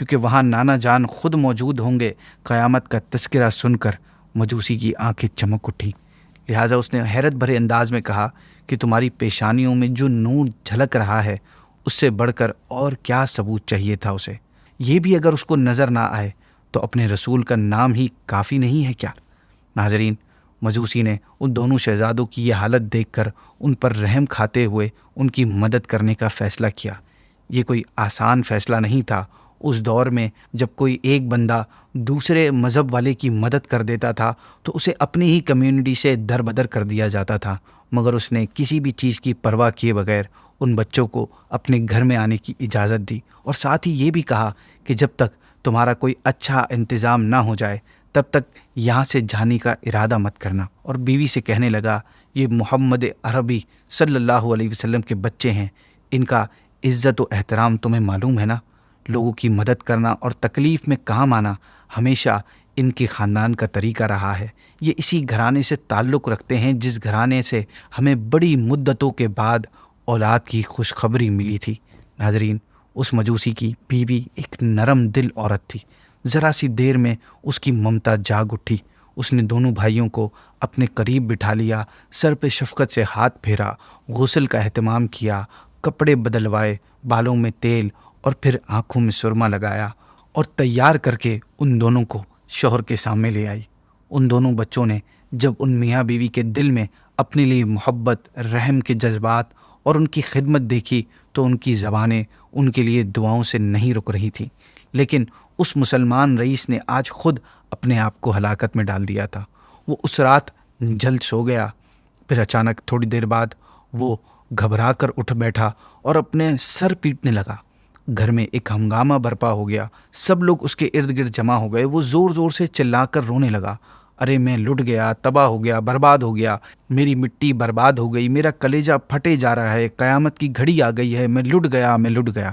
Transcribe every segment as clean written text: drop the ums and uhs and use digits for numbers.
کیونکہ وہاں نانا جان خود موجود ہوں گے۔ قیامت کا تذکرہ سن کر مجوسی کی آنکھیں چمک اٹھی، لہٰذا اس نے حیرت بھرے انداز میں کہا کہ تمہاری پیشانیوں میں جو نور جھلک رہا ہے اس سے بڑھ کر اور کیا ثبوت چاہیے تھا اسے؟ یہ بھی اگر اس کو نظر نہ آئے تو اپنے رسول کا نام ہی کافی نہیں ہے کیا؟ ناظرین، مجوسی نے ان دونوں شہزادوں کی یہ حالت دیکھ کر ان پر رحم کھاتے ہوئے ان کی مدد کرنے کا فیصلہ کیا۔ یہ کوئی آسان فیصلہ نہیں تھا۔ اس دور میں جب کوئی ایک بندہ دوسرے مذہب والے کی مدد کر دیتا تھا تو اسے اپنی ہی کمیونٹی سے دربدر کر دیا جاتا تھا، مگر اس نے کسی بھی چیز کی پرواہ کیے بغیر ان بچوں کو اپنے گھر میں آنے کی اجازت دی، اور ساتھ ہی یہ بھی کہا کہ جب تک تمہارا کوئی اچھا انتظام نہ ہو جائے تب تک یہاں سے جانے کا ارادہ مت کرنا۔ اور بیوی سے کہنے لگا، یہ محمد عربی صلی اللہ علیہ وسلم کے بچے ہیں، ان کا عزت و احترام تمہیں معلوم ہے نا؟ لوگوں کی مدد کرنا اور تکلیف میں کام آنا ہمیشہ ان کے خاندان کا طریقہ رہا ہے۔ یہ اسی گھرانے سے تعلق رکھتے ہیں جس گھرانے سے ہمیں بڑی مدتوں کے بعد اولاد کی خوشخبری ملی تھی۔ ناظرین، اس مجوسی کی بیوی ایک نرم دل عورت تھی۔ ذرا سی دیر میں اس کی ممتا جاگ اٹھی۔ اس نے دونوں بھائیوں کو اپنے قریب بٹھا لیا، سر پہ شفقت سے ہاتھ پھیرا، غسل کا اہتمام کیا، کپڑے بدلوائے، بالوں میں تیل اور پھر آنکھوں میں سرما لگایا اور تیار کر کے ان دونوں کو شوہر کے سامنے لے آئی۔ ان دونوں بچوں نے جب ان میاں بیوی کے دل میں اپنے لیے محبت، رحم کے جذبات اور ان کی خدمت دیکھی تو ان کی زبانیں ان کے لیے دعاؤں سے نہیں رک رہی تھیں۔ لیکن اس مسلمان رئیس نے آج خود اپنے آپ کو ہلاکت میں ڈال دیا تھا۔ وہ اس رات جلد سو گیا، پھر اچانک تھوڑی دیر بعد وہ گھبرا کر اٹھ بیٹھا اور اپنے سر پیٹنے لگا۔ گھر میں ایک ہنگامہ برپا ہو گیا، سب لوگ اس کے ارد گرد جمع ہو گئے۔ وہ زور زور سے چلا کر رونے لگا، ارے میں لٹ گیا، تباہ ہو گیا، برباد ہو گیا، میری مٹی برباد ہو گئی، میرا کلیجہ پھٹے جا رہا ہے، قیامت کی گھڑی آ گئی ہے، میں لٹ گیا، میں لٹ گیا۔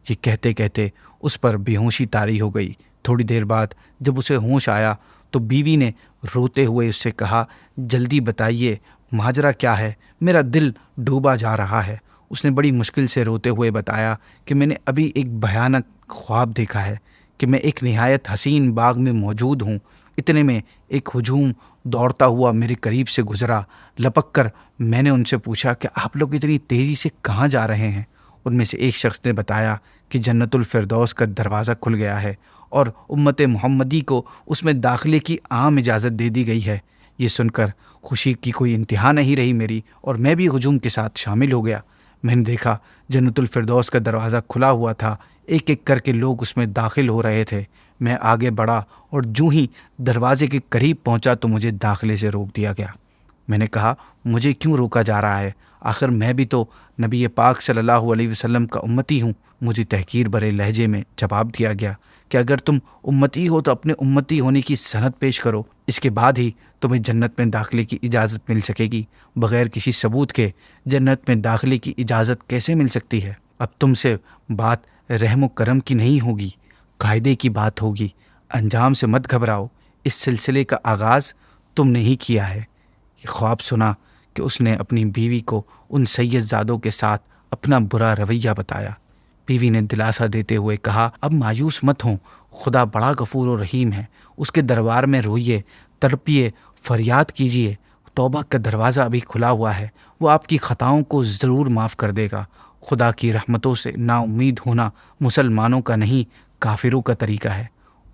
یہ کہتے کہتے اس پر بے ہوشی طاری ہو گئی۔ تھوڑی دیر بعد جب اسے ہوش آیا تو بیوی نے روتے ہوئے اس سے کہا، جلدی بتائیے ماجرا کیا ہے، میرا دل ڈوبا جا رہا ہے۔ اس نے بڑی مشکل سے روتے ہوئے بتایا کہ میں نے ابھی ایک بھیانک خواب دیکھا ہے کہ میں ایک نہایت حسین باغ میں موجود ہوں۔ اتنے میں ایک ہجوم دوڑتا ہوا میرے قریب سے گزرا۔ لپک کر میں نے ان سے پوچھا کہ آپ لوگ اتنی تیزی سے کہاں جا رہے ہیں؟ ان میں سے ایک شخص نے بتایا کہ جنت الفردوس کا دروازہ کھل گیا ہے اور امت محمدی کو اس میں داخلے کی عام اجازت دے دی گئی ہے۔ یہ سن کر خوشی کی کوئی انتہا نہیں رہی میری، اور میں بھی ہجوم کے ساتھ شامل ہو گیا۔ میں نے دیکھا جنت الفردوس کا دروازہ کھلا ہوا تھا، ایک ایک کر کے لوگ اس میں داخل ہو رہے تھے۔ میں آگے بڑھا اور جو ہی دروازے کے قریب پہنچا تو مجھے داخلے سے روک دیا گیا۔ میں نے کہا، مجھے کیوں روکا جا رہا ہے؟ آخر میں بھی تو نبی پاک صلی اللہ علیہ وسلم کا امتی ہوں۔ مجھے تحقیر بھرے لہجے میں جواب دیا گیا کہ اگر تم امتی ہو تو اپنے امتی ہونے کی سند پیش کرو، اس کے بعد ہی تمہیں جنت میں داخلے کی اجازت مل سکے گی۔ بغیر کسی ثبوت کے جنت میں داخلے کی اجازت کیسے مل سکتی ہے؟ اب تم سے بات رحم و کرم کی نہیں ہوگی، قاعدے کی بات ہوگی۔ انجام سے مت گھبراؤ، اس سلسلے کا آغاز تم نے ہی کیا ہے۔ یہ خواب سنا کہ اس نے اپنی بیوی کو ان سید زادوں کے ساتھ اپنا برا رویہ بتایا۔ بیوی نے دلاسا دیتے ہوئے کہا، اب مایوس مت ہوں، خدا بڑا غفور و رحیم ہے، اس کے دربار میں روئیے، تڑپیے، فریاد کیجیے، توبہ کا دروازہ ابھی کھلا ہوا ہے، وہ آپ کی خطاؤں کو ضرور معاف کر دے گا۔ خدا کی رحمتوں سے نا امید ہونا مسلمانوں کا نہیں، کافروں کا طریقہ ہے۔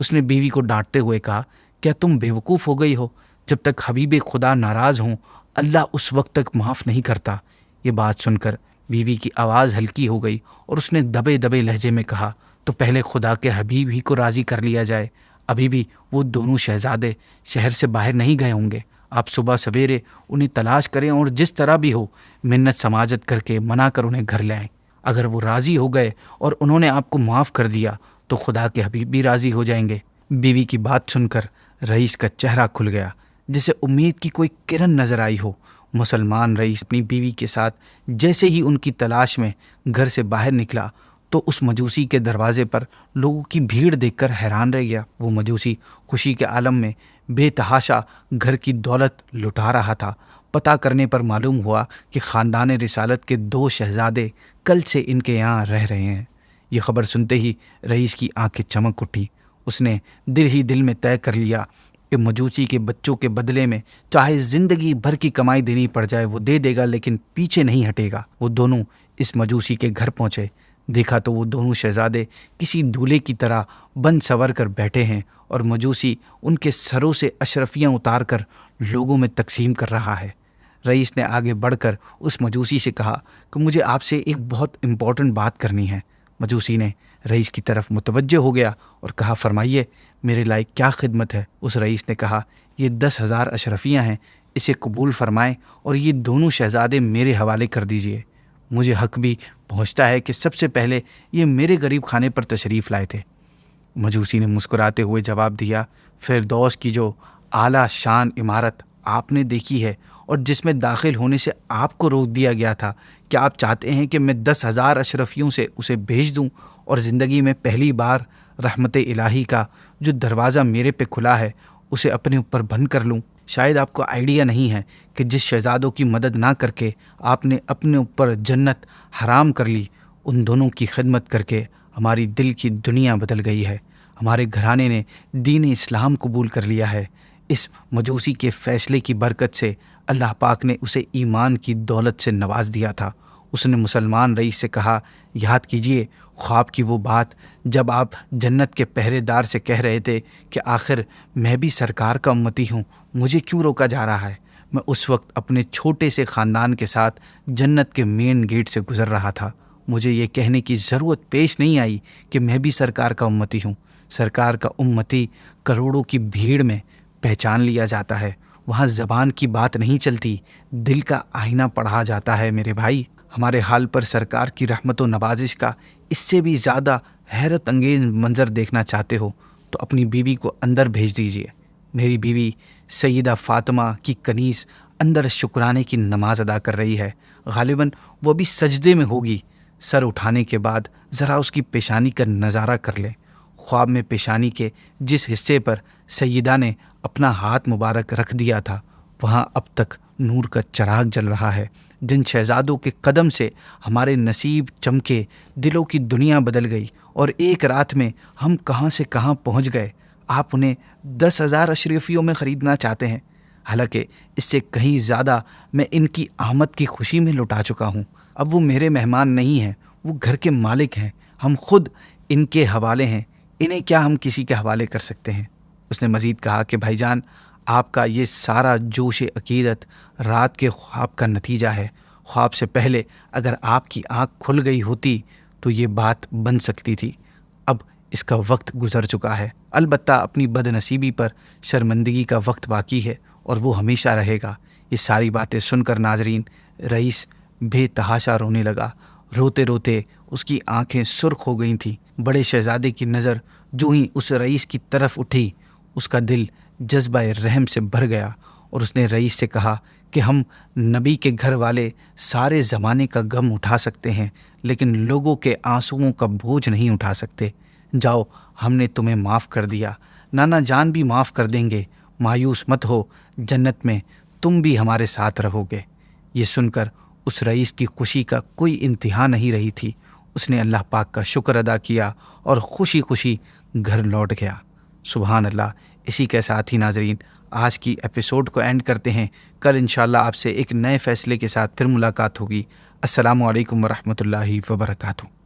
اس نے بیوی کو ڈانٹتے ہوئے کہا، کیا تم بیوقوف ہو گئی ہو؟ جب تک حبیب خدا ناراض ہوں اللہ اس وقت تک معاف نہیں کرتا۔ یہ بات سن کر بیوی کی آواز ہلکی ہو گئی اور اس نے دبے دبے لہجے میں کہا، تو پہلے خدا کے حبیب ہی کو راضی کر لیا جائے، ابھی بھی وہ دونوں شہزادے شہر سے باہر نہیں گئے ہوں گے۔ آپ صبح سویرے انہیں تلاش کریں اور جس طرح بھی ہو منت سماجت کر کے منا کر انہیں گھر لے آئیں۔ اگر وہ راضی ہو گئے اور انہوں نے آپ کو معاف کر دیا تو خدا کے حبیب بھی راضی ہو جائیں گے۔ بیوی کی بات سن کر رئیس کا چہرہ کھل گیا، جسے امید کی کوئی کرن نظر آئی ہو۔ مسلمان رئیس اپنی بیوی کے ساتھ جیسے ہی ان کی تلاش میں گھر سے باہر نکلا تو اس مجوسی کے دروازے پر لوگوں کی بھیڑ دیکھ کر حیران رہ گیا۔ وہ مجوسی خوشی کے عالم میں بے تحاشا گھر کی دولت لٹا رہا تھا۔ پتہ کرنے پر معلوم ہوا کہ خاندان رسالت کے 2 شہزادے کل سے ان کے یہاں رہ رہے ہیں۔ یہ خبر سنتے ہی رئیس کی آنکھیں چمک اٹھی۔ اس نے دل ہی دل میں طے کر لیا کہ مجوسی کے بچوں کے بدلے میں چاہے زندگی بھر کی کمائی دینی پڑ جائے وہ دے دے گا، لیکن پیچھے نہیں ہٹے گا۔ وہ دونوں اس مجوسی کے گھر پہنچے، دیکھا تو وہ دونوں شہزادے کسی دولہے کی طرح بند سور کر بیٹھے ہیں اور مجوسی ان کے سروں سے اشرفیاں اتار کر لوگوں میں تقسیم کر رہا ہے۔ رئیس نے آگے بڑھ کر اس مجوسی سے کہا کہ مجھے آپ سے ایک بہت امپورٹنٹ بات کرنی ہے۔ مجوسی نے رئیس کی طرف متوجہ ہو گیا اور کہا فرمائیے، میرے لائق کیا خدمت ہے؟ اس رئیس نے کہا یہ 10,000 اشرفیاں ہیں، اسے قبول فرمائیں اور یہ دونوں شہزادے میرے حوالے کر دیجئے۔ مجھے حق بھی پہنچتا ہے کہ سب سے پہلے یہ میرے غریب خانے پر تشریف لائے تھے۔ مجوسی نے مسکراتے ہوئے جواب دیا، فردوس کی جو اعلیٰ شان عمارت آپ نے دیکھی ہے اور جس میں داخل ہونے سے آپ کو روک دیا گیا تھا، کیا آپ چاہتے ہیں کہ میں 10,000 اشرفیوں سے اسے بھیج دوں اور زندگی میں پہلی بار رحمت الہی کا جو دروازہ میرے پہ کھلا ہے اسے اپنے اوپر بند کر لوں؟ شاید آپ کو آئیڈیا نہیں ہے کہ جس شہزادوں کی مدد نہ کر کے آپ نے اپنے اوپر جنت حرام کر لی، ان دونوں کی خدمت کر کے ہماری دل کی دنیا بدل گئی ہے۔ ہمارے گھرانے نے دین اسلام قبول کر لیا ہے۔ اس مجوسی کے فیصلے کی برکت سے اللہ پاک نے اسے ایمان کی دولت سے نواز دیا تھا۔ اس نے مسلمان رئیس سے کہا، یاد کیجئے خواب کی وہ بات جب آپ جنت کے پہرے دار سے کہہ رہے تھے کہ آخر میں بھی سرکار کا امتی ہوں، مجھے کیوں روکا جا رہا ہے؟ میں اس وقت اپنے چھوٹے سے خاندان کے ساتھ جنت کے مین گیٹ سے گزر رہا تھا۔ مجھے یہ کہنے کی ضرورت پیش نہیں آئی کہ میں بھی سرکار کا امتی ہوں۔ سرکار کا امتی کروڑوں کی بھیڑ میں پہچان لیا جاتا ہے، وہاں زبان کی بات نہیں چلتی، دل کا آئینہ پڑھا جاتا ہے۔ میرے بھائی، ہمارے حال پر سرکار کی رحمت و نوازش کا اس سے بھی زیادہ حیرت انگیز منظر دیکھنا چاہتے ہو تو اپنی بیوی کو اندر بھیج دیجیے۔ میری بیوی سیدہ فاطمہ کی کنیز اندر شکرانے کی نماز ادا کر رہی ہے، غالباً وہ بھی سجدے میں ہوگی۔ سر اٹھانے کے بعد ذرا اس کی پیشانی کا نظارہ کر لیں۔ خواب میں پیشانی کے جس حصے پر سیدہ نے اپنا ہاتھ مبارک رکھ دیا تھا وہاں اب تک نور کا چراغ جل رہا ہے۔ جن شہزادوں کے قدم سے ہمارے نصیب چمکے، دلوں کی دنیا بدل گئی اور ایک رات میں ہم کہاں سے کہاں پہنچ گئے، آپ انہیں 10,000 اشرفیوں میں خریدنا چاہتے ہیں، حالانکہ اس سے کہیں زیادہ میں ان کی آمد کی خوشی میں لٹا چکا ہوں۔ اب وہ میرے مہمان نہیں ہیں، وہ گھر کے مالک ہیں، ہم خود ان کے حوالے ہیں، انہیں کیا ہم کسی کے حوالے کر سکتے ہیں؟ اس نے مزید کہا کہ بھائی جان، آپ کا یہ سارا جوش عقیدت رات کے خواب کا نتیجہ ہے۔ خواب سے پہلے اگر آپ کی آنکھ کھل گئی ہوتی تو یہ بات بن سکتی تھی۔ اب اس کا وقت گزر چکا ہے، البتہ اپنی بد نصیبی پر شرمندگی کا وقت باقی ہے اور وہ ہمیشہ رہے گا۔ یہ ساری باتیں سن کر ناظرین، رئیس بے تحاشا رونے لگا۔ روتے روتے اس کی آنکھیں سرخ ہو گئی تھیں۔ بڑے شہزادے کی نظر جو ہی اس رئیس کی طرف اٹھی، اس کا دل جذبہ رحم سے بھر گیا اور اس نے رئیس سے کہا کہ ہم نبی کے گھر والے سارے زمانے کا غم اٹھا سکتے ہیں لیکن لوگوں کے آنسوؤں کا بوجھ نہیں اٹھا سکتے۔ جاؤ، ہم نے تمہیں معاف کر دیا، نانا جان بھی معاف کر دیں گے، مایوس مت ہو، جنت میں تم بھی ہمارے ساتھ رہو گے۔ یہ سن کر اس رئیس کی خوشی کا کوئی انتہا نہیں رہی تھی۔ اس نے اللہ پاک کا شکر ادا کیا اور خوشی خوشی گھر لوٹ گیا۔ سبحان اللہ۔ اسی کے ساتھ ہی ناظرین، آج کی ایپیسوڈ کو اینڈ کرتے ہیں۔ کل انشاءاللہ آپ سے ایک نئے فیصلے کے ساتھ پھر ملاقات ہوگی۔ السلام علیکم ورحمۃ اللہ وبرکاتہ۔